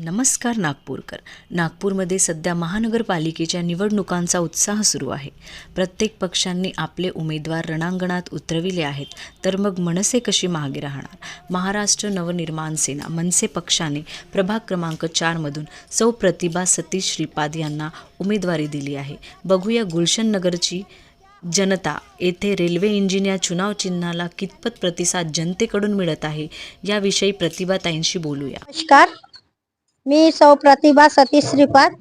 नमस्कार नागपूरकर. नागपूरमध्ये सध्या महानगरपालिकेच्या निवडणुकांचा उत्साह सुरू आहे. प्रत्येक पक्षांनी आपले उमेदवार रणांगणात उतरविले आहेत, तर मग मनसे कशी मागे राहणार? महाराष्ट्र नवनिर्माण सेना मनसे पक्षाने प्रभाग क्रमांक 4 मधून सौ प्रतिभा सतीश श्रीपाद यांना उमेदवारी दिली आहे. बघूया गुलशन नगरची जनता येथे रेल्वे इंजिन या चुनाव चिन्हाला कितपत प्रतिसाद जनतेकडून मिळत आहे, याविषयी प्रतिभाताईंशी बोलूया. नमस्कार, मी सौ प्रतिभा सतीश श्रीपाद,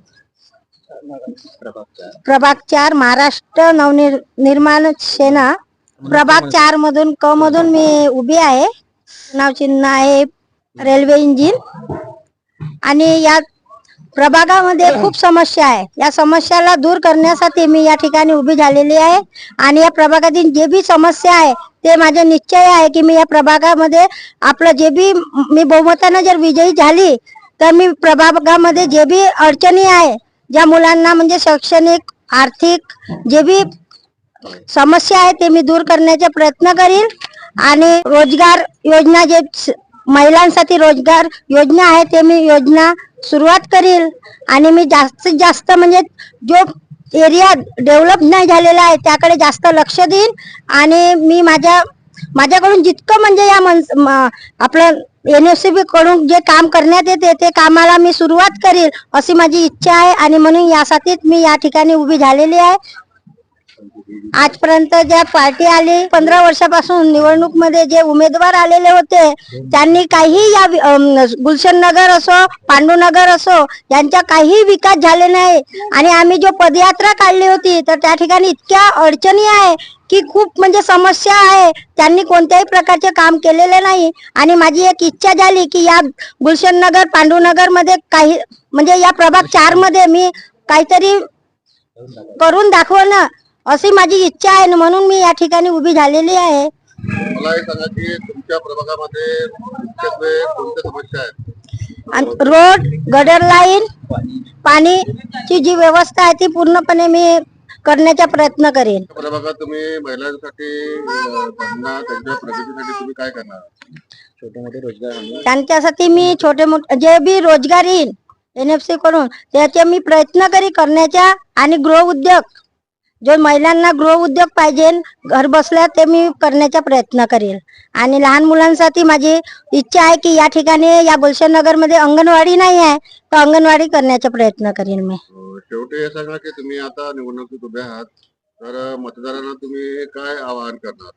प्रभाग 4 महाराष्ट्र नवनिर्माण सेना प्रभाग 4 मधून क मधून मी उभी आहे. नाव चिन्ह आहे रेल्वे इंजिन. आणि या प्रभागामध्ये खूप समस्या आहे. या समस्याला दूर करण्यासाठी मी या ठिकाणी उभी झालेली आहे. आणि या प्रभागातील जे बी समस्या आहे ते माझे निश्चय आहे की मी या प्रभागामध्ये आपलं जे बी मी बहुमताने जर विजयी झाली तर मी प्रभागामध्ये जे बी अडचणी आहे, ज्या मुलांना म्हणजे शैक्षणिक आर्थिक जे बी समस्या आहे ते मी दूर करण्याचा प्रयत्न करील. आणि रोजगार योजना जे महिलांसाठी रोजगार योजना आहे ते मी योजना सुरुवात करील. आणि मी जास्तीत जास्त म्हणजे जो एरिया डेव्हलप नाही झालेला आहे त्याकडे जास्त लक्ष देईन. आणि मी माझ्याकडून जितकं म्हणजे या आपलं NFCB कडून जे काम करण्यात येते ते कामाला मी सुरुवात करील अशी माझी इच्छा आहे. आणि म्हणून यासाठीच मी या ठिकाणी उभी झालेली आहे. आजपर्यंत ज्या पार्टी आली 15 वर्षापासून निवडणूक मध्ये जे उमेदवार आलेले होते त्यांनी काही या गुलशन नगर असो पांडुनगर असो यांचा काही विकास झाले नाही. आणि आम्ही जो पदयात्रा काढली होती तर त्या ठिकाणी इतक्या अडचणी आहे की खूप म्हणजे समस्या आहे, त्यांनी कोणत्याही प्रकारचे काम केलेले नाही. आणि माझी एक इच्छा झाली की या गुलशन नगर पांडुनगर मध्ये काही म्हणजे या प्रभाग 4 मध्ये मी काहीतरी करून दाखवणं अशी माझी इच्छा आहे. म्हणून मी या ठिकाणी उभी झालेली आहे. मला हे सांगा की तुमच्या प्रभागामध्ये मुख्यत्वे कोणत्या समस्या आहेत? रोड, गटर लाईन, पाणीची जी व्यवस्था आहे ती पूर्णपणे मी करण्याचा प्रयत्न करेन. प्रभागात तुम्ही महिलांसाठी त्यांच्या प्रगतीसाठी तुम्ही काय करणार? छोटे मोठे रोजगार त्यांच्यासाठी मी छोटे मोठे जे बी रोजगार येईल NFC कडून त्याचे मी प्रयत्न करण्याचा. आणि गृह उद्योग जो महिलांना गृह उद्योग पाहिजे घर बसल्या ते मी करण्याचा प्रयत्न करेल. आणि लहान मुलांसाठी माझी इच्छा आहे की या ठिकाणी या गुलशन नगर मध्ये अंगणवाडी नाही आहे तर अंगणवाडी करण्याचा प्रयत्न करेन मी. शेवटी हे सांगा की तुम्ही आता निवडणुकीत उभे आहात तर मतदारांना तुम्ही काय आवाहन करणार?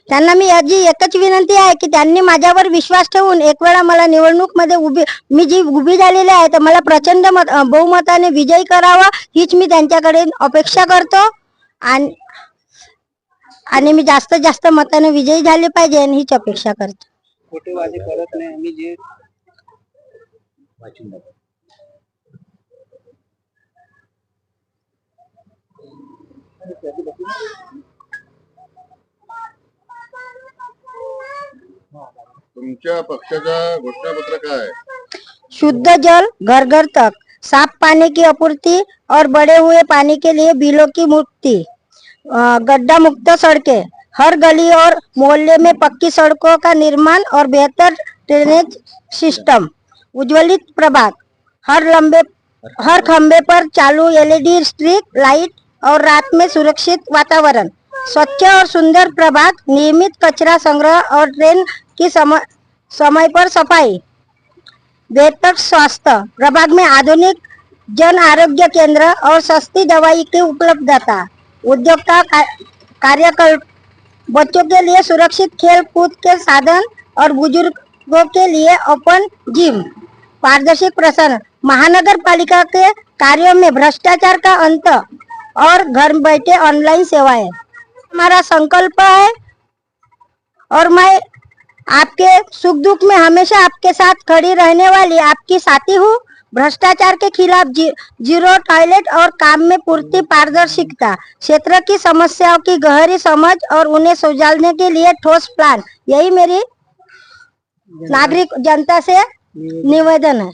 त्यांना मी याची एकच विनंती आहे की त्यांनी माझ्यावर विश्वास ठेवून एक वेळा मला निवडणूक मध्ये मी जी उभी झालेली आहे तर मला प्रचंड बहुमताने विजयी करावा हीच मी त्यांच्याकडे अपेक्षा करतो. आणि मी जास्तीत जास्त मताने विजयी झाले पाहिजे हीच अपेक्षा करतो. खोटेवादी करत नाही आम्ही जे तुमच्या पक्षाचा घोषणापत्र काय आहे? शुद्ध जल घर घर तक, साफ पानी की आपूर्ति और बढ़े हुए पानी के लिए बिलों की मुक्ति, गड्ढा मुक्त सड़कें, हर गली और मोहल्ले में पक्की सड़कों का निर्माण और बेहतर ड्रेनेज सिस्टम, उज्ज्वलित प्रभाग, हर खंबे पर चालू LED स्ट्रीट लाइट और रात में सुरक्षित वातावरण, स्वच्छ और सुंदर प्रभाग, नियमित कचरा संग्रह और ट्रेन की समय पर सफाई, बेहतर स्वास्थ्य प्रभाग में आधुनिक जन आरोग्य केंद्र और सस्ती दवाई की उपलब्धता, उद्योग का कार्यकल्प, बच्चों के लिए सुरक्षित खेल कूद के साधन और बुजुर्गों के लिए ओपन जिम, पारदर्शी प्रशासन, महानगर पालिका के कार्यों में भ्रष्टाचार का अंत और घर बैठे ऑनलाइन सेवाएं हमारा संकल्प है. और मैं आपके सुख दुख में हमेशा आपके साथ खड़ी रहने वाली आपकी साथी हूँ. भ्रष्टाचार के खिलाफ जीरो टॉयलेट और काम में पूर्ति पारदर्शिता, क्षेत्र की समस्याओं की गहरी समझ और उन्हें सुलझाने के लिए ठोस प्लान, यही मेरी नागरिक जनता से निवेदन है.